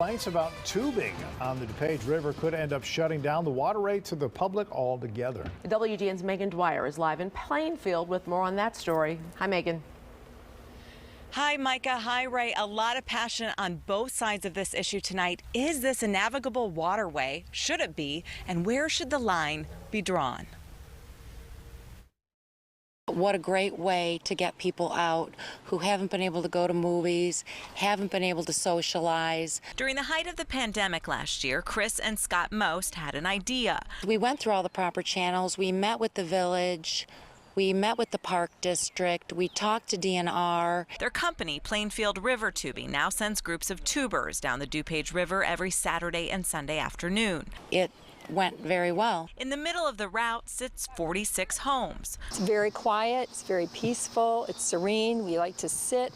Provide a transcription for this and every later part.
Complaints about tubing on the DuPage River could end up shutting down the waterway to the public altogether. WGN's Megan Dwyer is live in Plainfield with more on that story. Hi, Megan. Hi, Micah. Hi, Ray. A lot of passion on both sides of this issue tonight. Is this a navigable waterway? Should it be? And where should the line be drawn? What a great way to get people out who haven't been able to go to movies, haven't been able to socialize. During the height of the pandemic last year, Chris and Scott Most had an idea. We went through all the proper channels. We met with the village. We met with the park district. We talked to DNR. Their company, Plainfield River Tubing, now sends groups of tubers down the DuPage River every Saturday and Sunday afternoon. It went very well. In the middle of the route sits 46 homes. It's very quiet, it's very peaceful, it's serene. We like to sit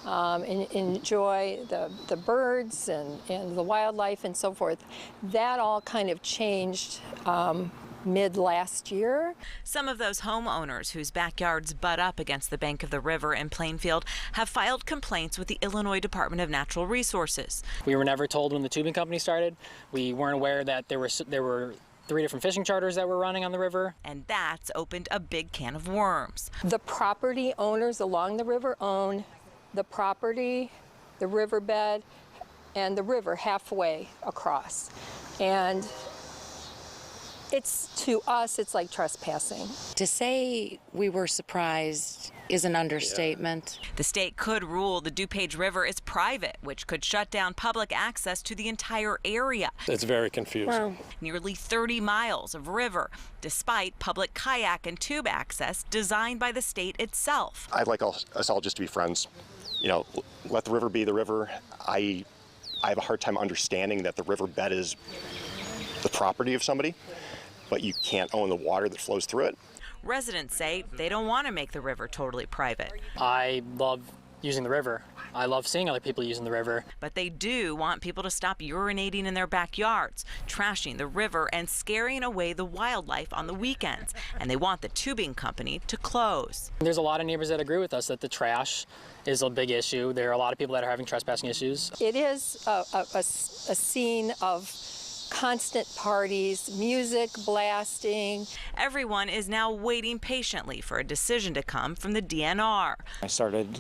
and enjoy the birds and the wildlife and so forth. That all kind of changed mid last year. Some of those homeowners whose backyards butt up against the bank of the river in Plainfield have filed complaints with the Illinois Department of Natural Resources. We were never told when the tubing company started. We weren't aware that there were 3 different fishing charters that were running on the river. And that's opened a big can of worms. The property owners along the river own the property, the riverbed, and the river halfway across. And to us, it's like trespassing. To say we were surprised is an understatement. The state could rule the DuPage River is private, which could shut down public access to the entire area. It's very confusing. Well, Nearly 30 miles of river, despite public kayak and tube access designed by the state itself. I'd like us all just to be friends. You know, let the river be the river. I have a hard time understanding that the riverbed is the property of somebody, but you can't own the water that flows through it. Residents say they don't want to make the river totally private. I love using the river. I love seeing other people using the river. But they do want people to stop urinating in their backyards, trashing the river, and scaring away the wildlife on the weekends. And they want the tubing company to close. There's a lot of neighbors that agree with us that the trash is a big issue. There are a lot of people that are having trespassing issues. It is a scene of constant parties, music blasting. Everyone is now waiting patiently for a decision to come from the DNR. I started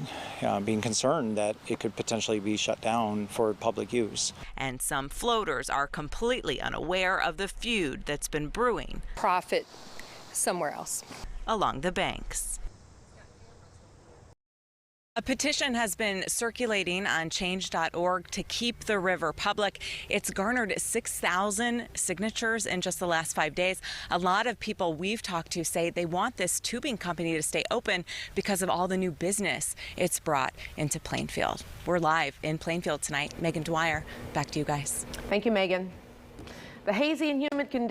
being concerned that it could potentially be shut down for public use. And some floaters are completely unaware of the feud that's been brewing. Profit somewhere else. Along the banks. A petition has been circulating on change.org to keep the river public. It's garnered 6,000 signatures in just the last 5 days. A lot of people we've talked to say they want this tubing company to stay open because of all the new business it's brought into Plainfield. We're live in Plainfield tonight. Megan Dwyer, back to you guys. Thank you, Megan. The hazy and humid conditions